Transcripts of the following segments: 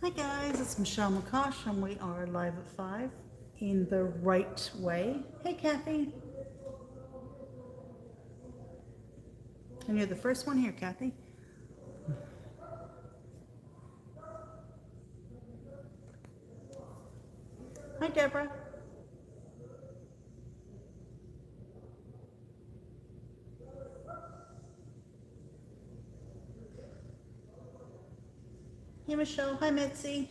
Hi guys, it's Michelle McCosh and we are live at 5 in the right way. Hey Kathy. And you're the first one here, Kathy. Hi Deborah. Hey Michelle. Hi Mitzi.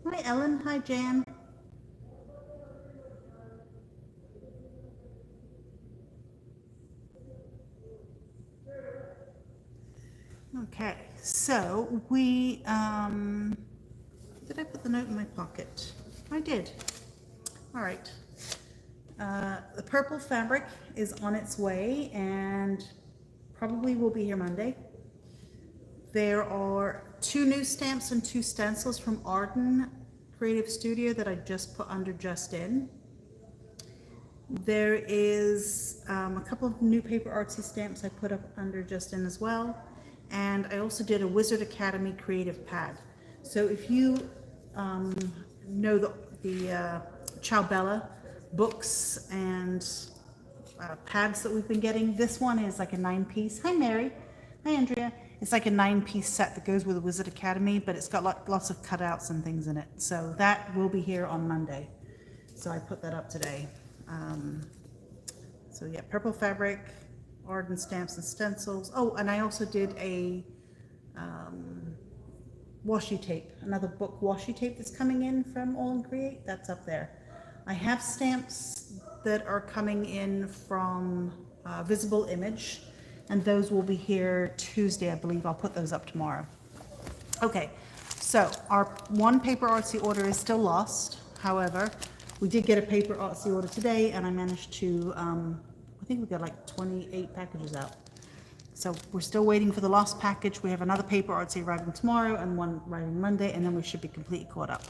Hi Ellen. Hi Jan. Okay, so we, did I put the note in my pocket? I did. All right. The purple fabric is on its way and probably will be here Monday. There are 2 new stamps and 2 stencils from Arden Creative Studio that I just put under Just In. There is a couple of new PaperArtsy stamps I put up under Just In as well. And I also did a Wizard Academy creative pad. So if you know the Ciao Bella books and pads that we've been getting, this one is like a 9-piece. Hi Mary. Hi Andrea. It's like a 9-piece set that goes with the Wizard Academy, but it's got lots of cutouts and things in it. So that will be here on Monday. So I put that up today. So yeah, purple fabric, Arden stamps and stencils. Oh, and I also did a washi tape, another book washi tape that's coming in from All and Create. That's up there. I have stamps that are coming in from Visible Image, and those will be here Tuesday, I believe. I'll put those up tomorrow. Okay, so our one PaperArtsy order is still lost. However, we did get a PaperArtsy order today, and I managed to, I think we got like 28 packages out. So we're still waiting for the lost package. We have another PaperArtsy arriving tomorrow and one arriving Monday, and then we should be completely caught up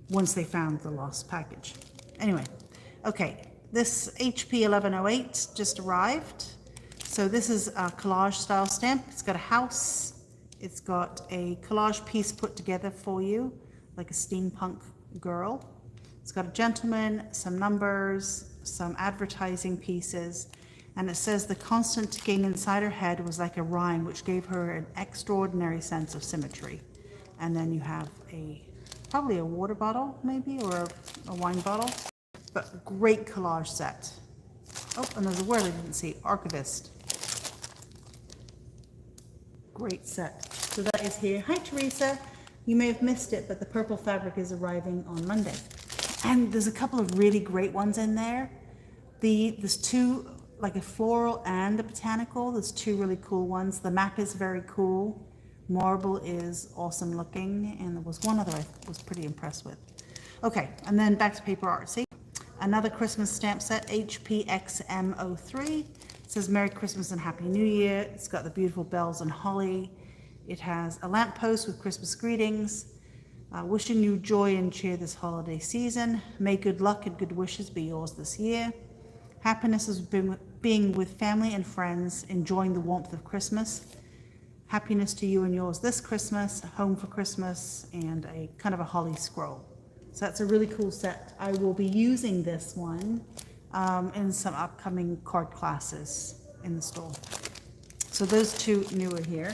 once they found the lost package. Anyway, okay, this HP 1108 just arrived. So this is a collage style stamp. It's got a house. It's got a collage piece put together for you, like a steampunk girl. It's got a gentleman, some numbers, some advertising pieces, and it says the constant ticking inside her head was like a rhyme, which gave her an extraordinary sense of symmetry. And then you have probably a water bottle, maybe, or a wine bottle. But great collage set. Oh, and there's a word I didn't see, archivist. Great set. So that is here. Hi, Teresa. You may have missed it, but the purple fabric is arriving on Monday. And there's a couple of really great ones in there. There's 2, like a floral and a botanical. There's 2 really cool ones. The map is very cool. Marble is awesome looking. And there was one other I was pretty impressed with. Okay, and then back to PaperArtsy. Another Christmas stamp set, HPXM03. It says Merry Christmas and Happy New Year. It's got the beautiful bells and holly. It has a lamppost with Christmas greetings. Wishing you joy and cheer this holiday season. May good luck and good wishes be yours this year. Happiness is being with family and friends, enjoying the warmth of Christmas. Happiness to you and yours this Christmas, home for Christmas, and a kind of a holly scroll. So that's a really cool set. I will be using this one in some upcoming card classes in the store. So those 2 new are here.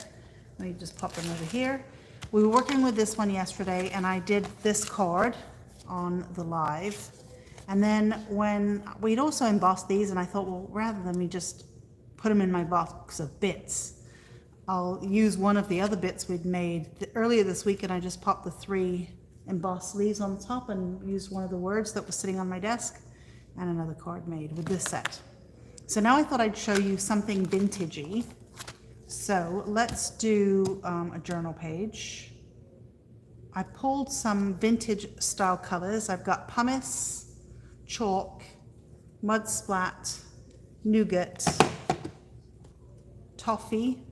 Let me just pop them over here. We were working with this one yesterday, and I did this card on the live. And then when we'd also embossed these, and I thought, well, rather than me just put them in my box of bits, I'll use one of the other bits we'd made earlier this week, and I just popped the 3 embossed leaves on the top and used one of the words that was sitting on my desk, and another card made with this set. So now I thought I'd show you something vintagey. So let's do a journal page. I pulled some vintage style colors. I've got pumice, chalk, mud splat, nougat, toffee,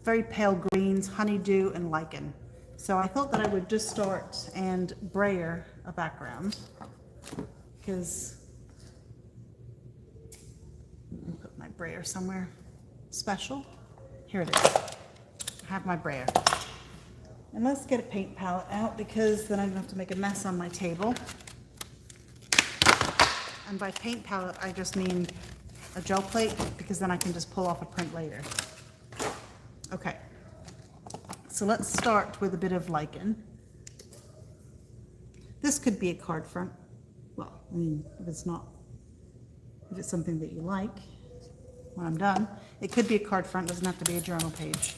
very pale greens, honeydew, and lichen. So I thought that I would just start and brayer a background, because let me put my brayer somewhere special. Here it is. I have my brayer. And let's get a paint palette out, because then I don't have to make a mess on my table. And by paint palette, I just mean a gel plate, because then I can just pull off a print later. Okay, so let's start with a bit of lichen. This could be a card front. Well, I mean, if it's something that you like, when I'm done, it could be a card front, doesn't have to be a journal page.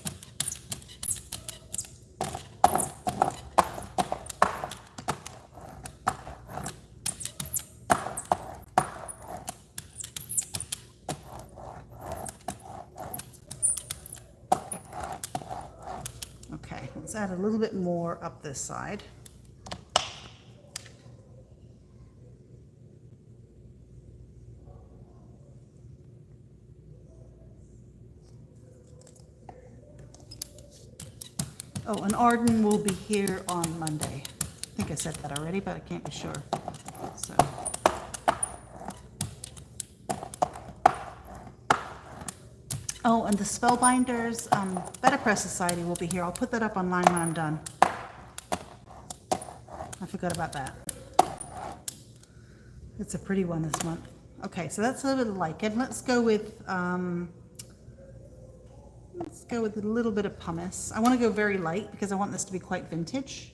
Okay, let's add a little bit more up this side. Oh, and Arden will be here on Monday. I think I said that already, but I can't be sure. So. Oh, and the Spellbinders Better Press Society will be here. I'll put that up online when I'm done. I forgot about that. It's a pretty one this month. Okay, so that's a little bit of lichen. Let's go with a little bit of pumice. I want to go very light because I want this to be quite vintage.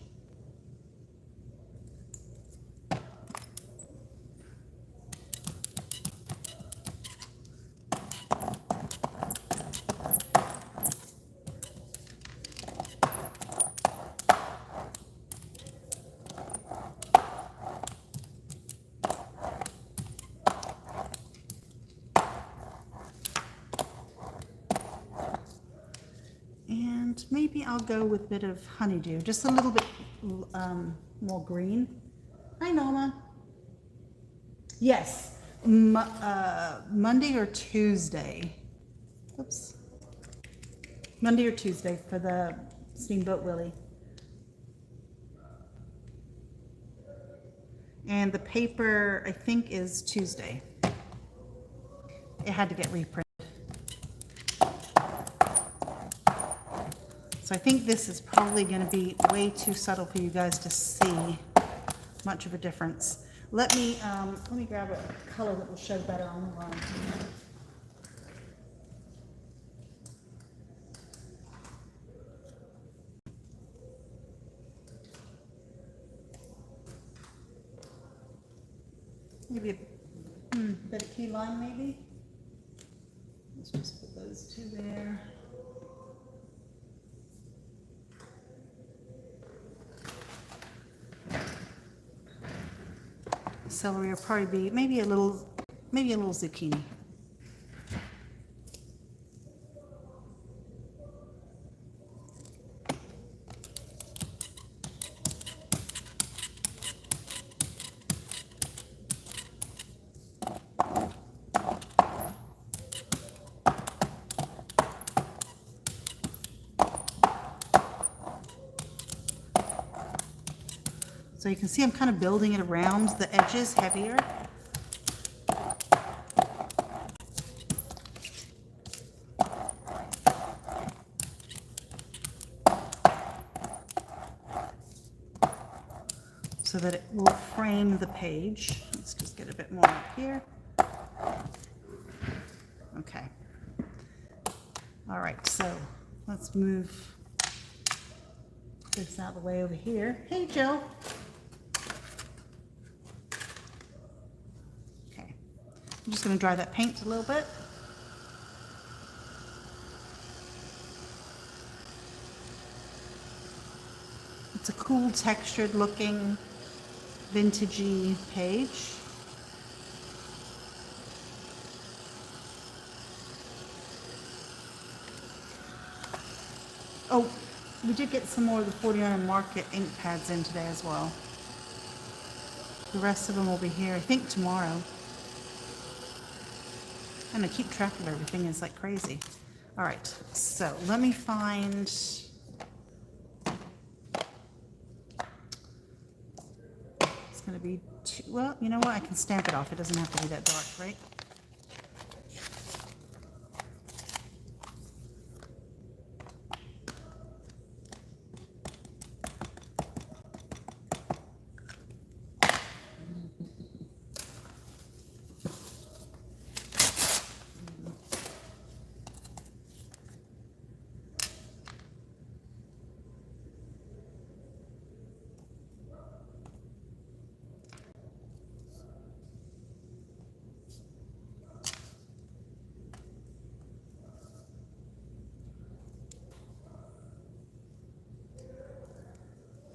And maybe I'll go with a bit of honeydew, just a little bit more green. Hi, Norma. Yes, Monday or Tuesday. Oops. Monday or Tuesday for the Steamboat Willie. And the paper, I think, is Tuesday. It had to get reprinted. So I think this is probably going to be way too subtle for you guys to see much of a difference. Let me grab a color that will show better on the line. Maybe a bit of key lime, maybe. Let's just put those two there. Celery will probably be maybe a little zucchini. So you can see I'm kind of building it around the edges heavier. So that it will frame the page. Let's just get a bit more up here. Okay. All right, so let's move this out of the way over here. Hey, Jill. Okay. I'm just going to dry that paint a little bit. It's a cool textured looking vintagey page. Oh, we did get some more of the 49 Market ink pads in today as well. The rest of them will be here, I think, tomorrow. And I keep track of everything, it's like crazy. All right, so let me find, it's gonna be too, well, you know what, I can stamp it off. It doesn't have to be that dark, right?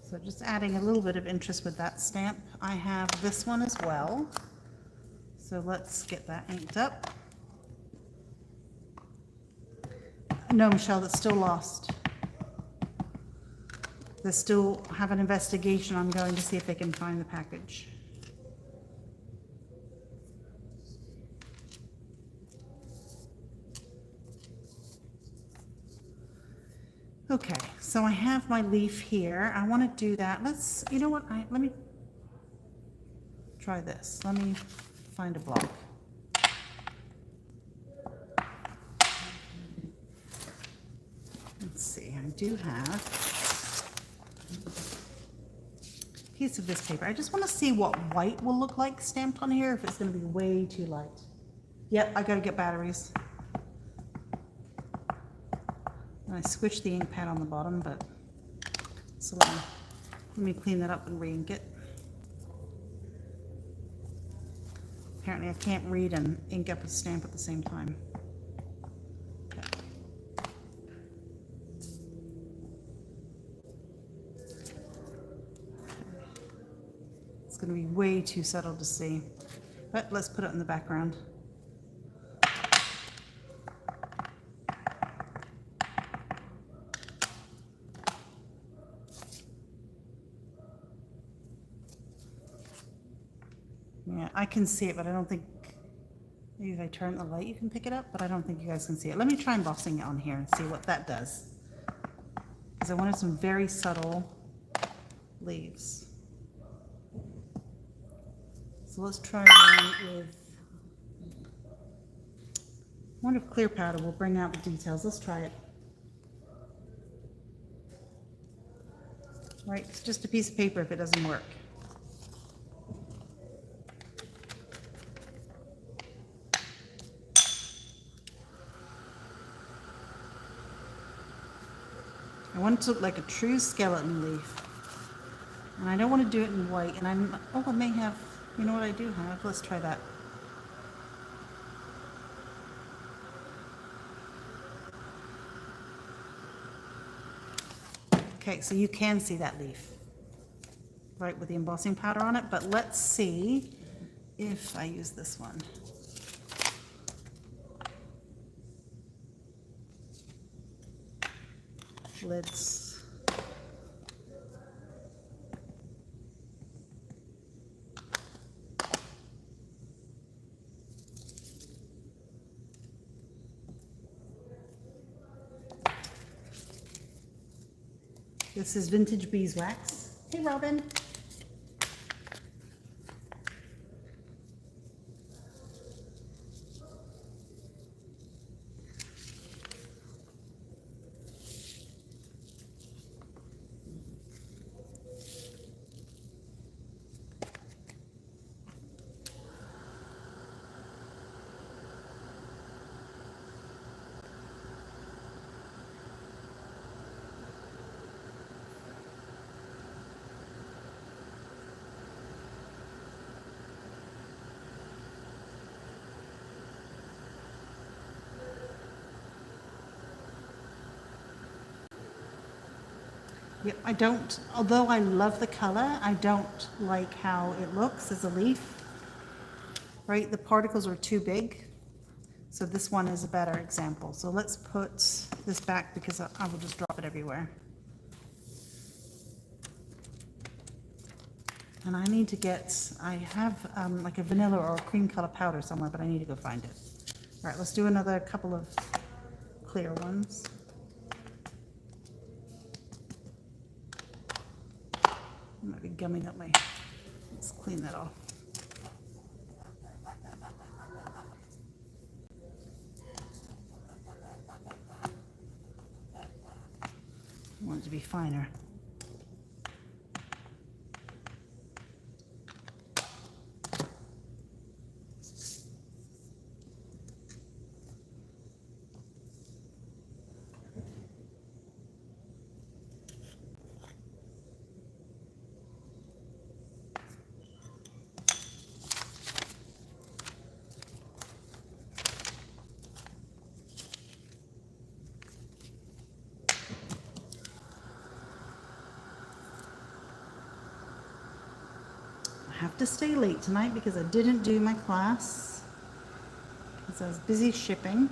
So just adding a little bit of interest with that stamp. I have this one as well. So let's get that inked up. No, Michelle, that's still lost. They still have an investigation ongoing to see if they can find the package. Okay, so I have my leaf here. I want to do that. Let's, you know what, let me try this. Let me find a block. Let's see, I do have a piece of this paper. I just want to see what white will look like stamped on here, if it's going to be way too light. Yep, I got to get batteries. I squished the ink pad on the bottom, but so let me clean that up and re-ink it. Apparently I can't read and ink up a stamp at the same time. Okay. It's going to be way too subtle to see, but let's put it in the background. Yeah, I can see it, but I don't think, maybe if I turn the light you can pick it up, but I don't think you guys can see it. Let me try embossing it on here and see what that does. Because I wanted some very subtle leaves. So let's try one with, I wonder if clear powder will bring out the details. Let's try it. Right, it's just a piece of paper if it doesn't work. I want it to look like a true skeleton leaf. And I don't want to do it in white. And I'm, oh, I may have, you know what I do have? Let's try that. Okay, so you can see that leaf, right, with the embossing powder on it. But let's see if I use this one. Let's this is vintage beeswax. Hey, Robin. Yep, I don't, although I love the color, I don't like how it looks as a leaf, right? The particles are too big. So this one is a better example. So let's put this back because I will just drop it everywhere. And I need to get, I have like a vanilla or a cream color powder somewhere, but I need to go find it. All right, let's do another couple of clear ones. I might be gumming up my, let's clean that off. I want it to be finer. I have to stay late tonight because I didn't do my class because I was busy shipping.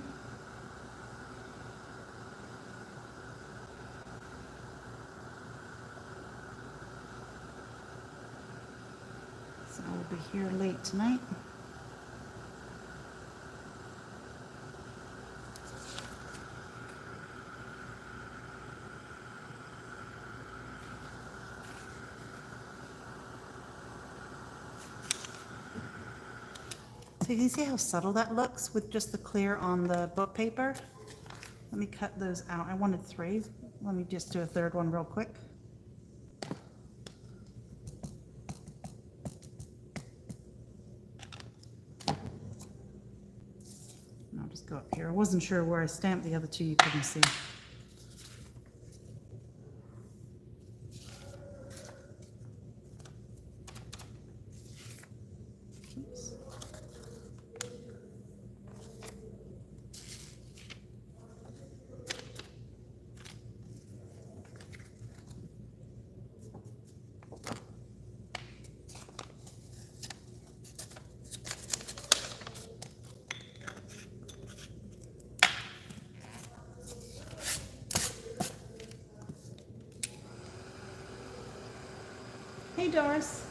So I will be here late tonight. So you can see how subtle that looks with just the clear on the book paper. Let me cut those out. I wanted 3. Let me just do a third one real quick. And I'll just go up here. I wasn't sure where I stamped the other 2 you couldn't see. Oops. Hey, Doris.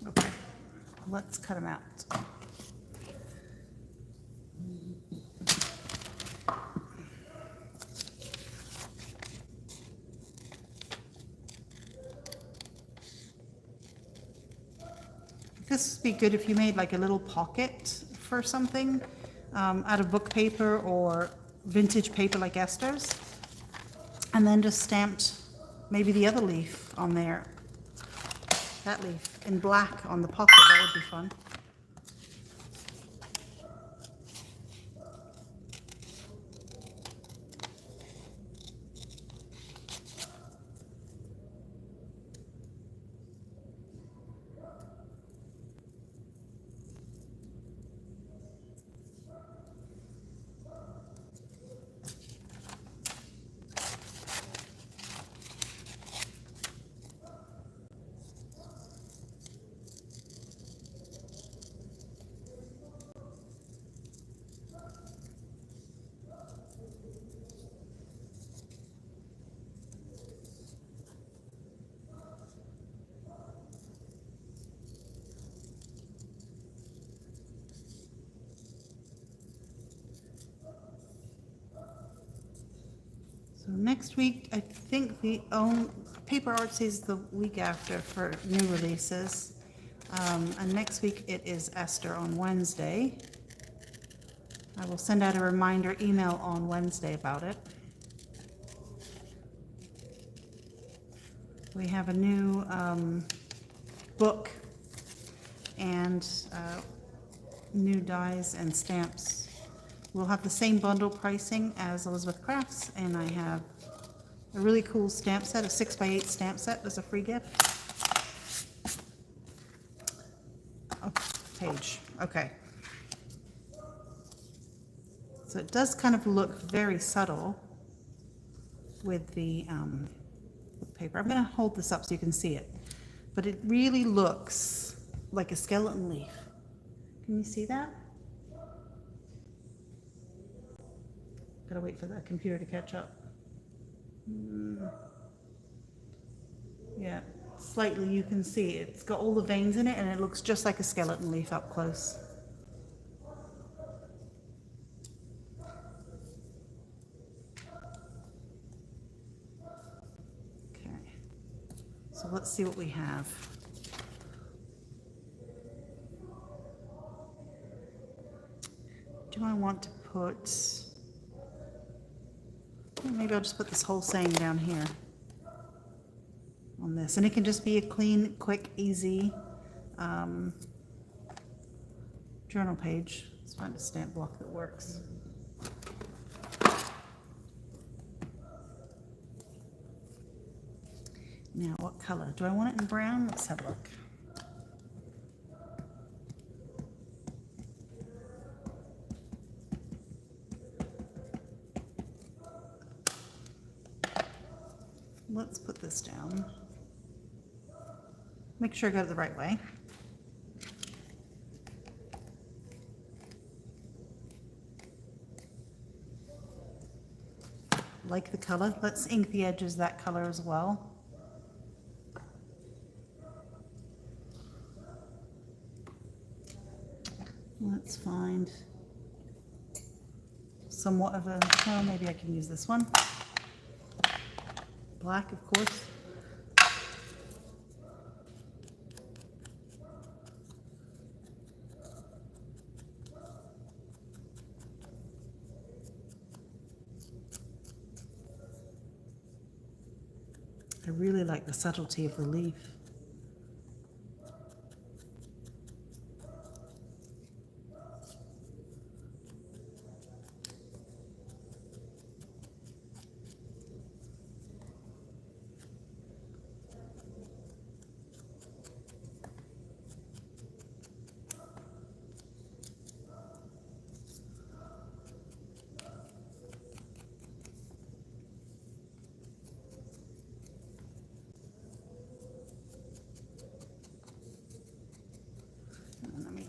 Okay, let's cut them out. This would be good if you made like a little pocket for something out of book paper or vintage paper like Esther's, and then just stamped maybe the other leaf on there. That leaf in black on the pocket, that would be fun. So next week, I think the PaperArtsy is the week after for new releases. And next week it is Esther on Wednesday. I will send out a reminder email on Wednesday about it. We have a new book and new dies and stamps. We'll have the same bundle pricing as Elizabeth Crafts, and I have A really cool stamp set, a 6x8 stamp set as a free gift. Oh, page, okay. So it does kind of look very subtle with the paper. I'm going to hold this up so you can see it. But it really looks like a skeleton leaf. Can you see that? Gotta wait for the computer to catch up. Yeah, slightly you can see it's got all the veins in it and it looks just like a skeleton leaf up close. Okay, so let's see what we have. Do I want to put, maybe I'll just put this whole saying down here on this, and it can just be a clean, quick, easy journal page. Let's find a stamp block that works. Now, what color? Do I want it in brown? Let's have a look. Let's put this down. Make sure I got it the right way. Like the color. Let's ink the edges that color as well. Let's find somewhat of a, well, maybe I can use this one. Black, of course. I really like the subtlety of the leaf.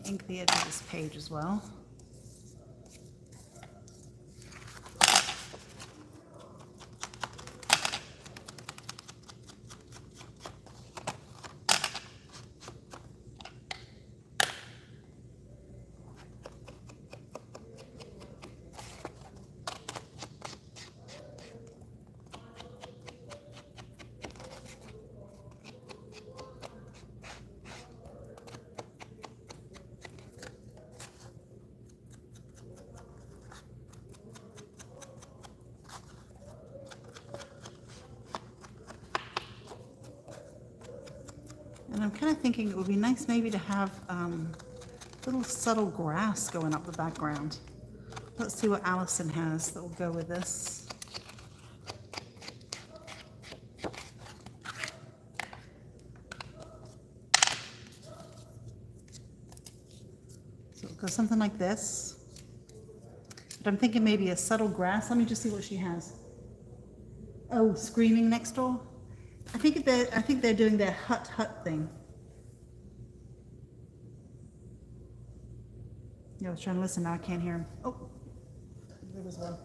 Ink the edge of this page as well. And I'm kind of thinking it would be nice maybe to have little subtle grass going up the background. Let's see what Allison has that will go with this. So it'll go something like this. But I'm thinking maybe a subtle grass. Let me just see what she has. Oh, screaming next door. I think they're doing their hut thing. Yeah, I was trying to listen, now I can't hear him. Oh, there was one.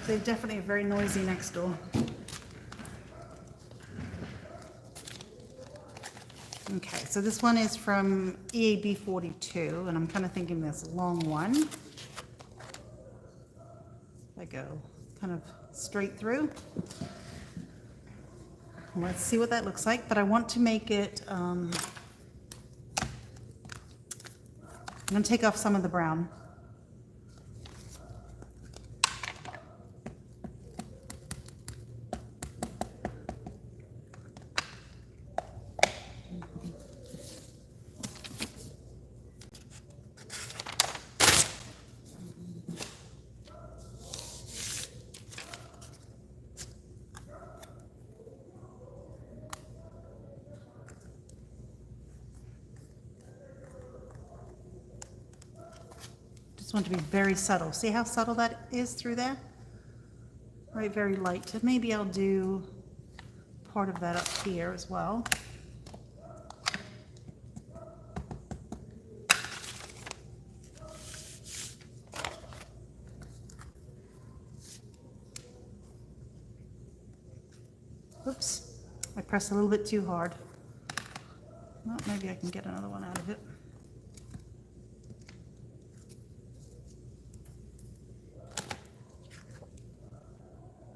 They definitely are very noisy next door. Okay, so this one is from EAB 42, and I'm kind of thinking this long one. I go kind of straight through. Let's see what that looks like, but I want to make it, I'm going to take off some of the brown. Want to be very subtle. See how subtle that is through there? Right, very light. And maybe I'll do part of that up here as well. Oops, I pressed a little bit too hard. Well, maybe I can get another one out of it.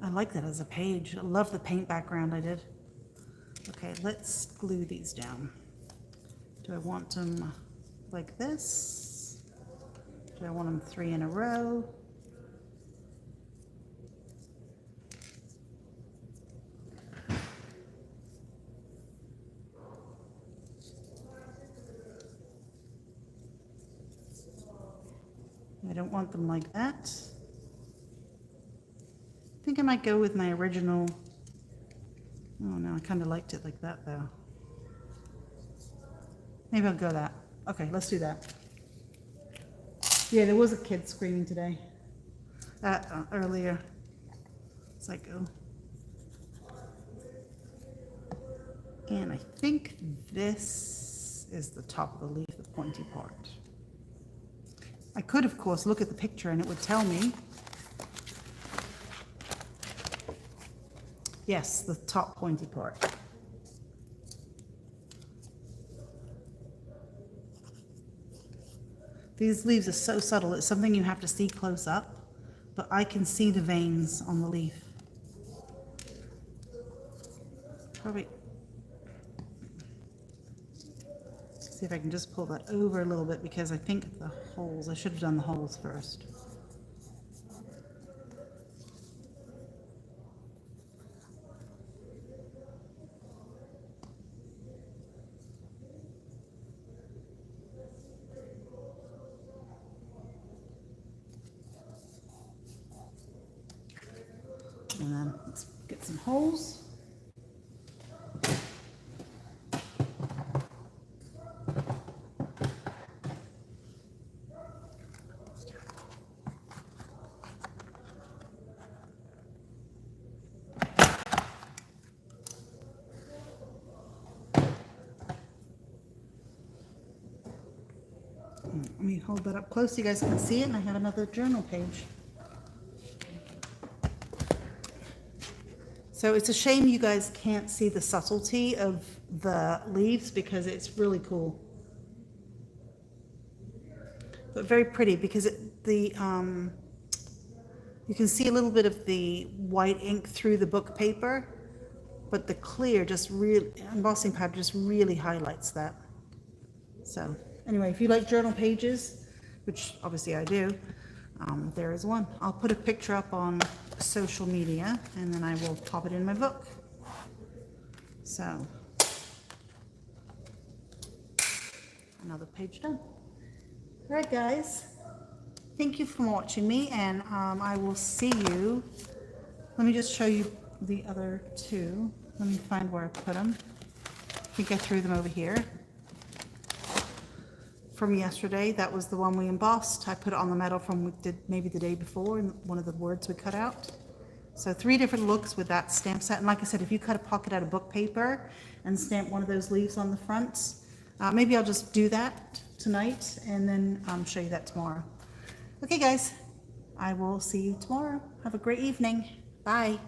I like that as a page. I love the paint background I did. Okay, let's glue these down. Do I want them like this? Do I want them 3 in a row? I don't want them like that. I think I might go with my original. Oh no, I kind of liked it like that though. Maybe I'll go that. Okay, let's do that. Yeah, there was a kid screaming today. Earlier. Psycho. And I think this is the top of the leaf, the pointy part. I could, of course, look at the picture and it would tell me. Yes, the top pointy part. These leaves are so subtle, it's something you have to see close up, but I can see the veins on the leaf. Probably. See if I can just pull that over a little bit because I think the holes, I should have done the holes first. And then let's get some holes. Let me hold that up close so you guys can see it, and I have another journal page. So it's a shame you guys can't see the subtlety of the leaves because it's really cool. But very pretty because you can see a little bit of the white ink through the book paper, but the clear just really, embossing pad just really highlights that. So anyway, if you like journal pages, which obviously I do, there is one. I'll put a picture up on social media and then I will pop it in my book. So, another page done. All right, guys. Thank you for watching me, and I will see you. Let me just show you the other two. Let me find where I put them. I think I threw them over here. From yesterday, that was the one we embossed. I put it on the metal from maybe the day before, and one of the words we cut out. So 3 different looks with that stamp set. And like I said, if you cut a pocket out of book paper and stamp one of those leaves on the front, maybe I'll just do that tonight and then show you that tomorrow. Okay, guys, I will see you tomorrow. Have a great evening. Bye.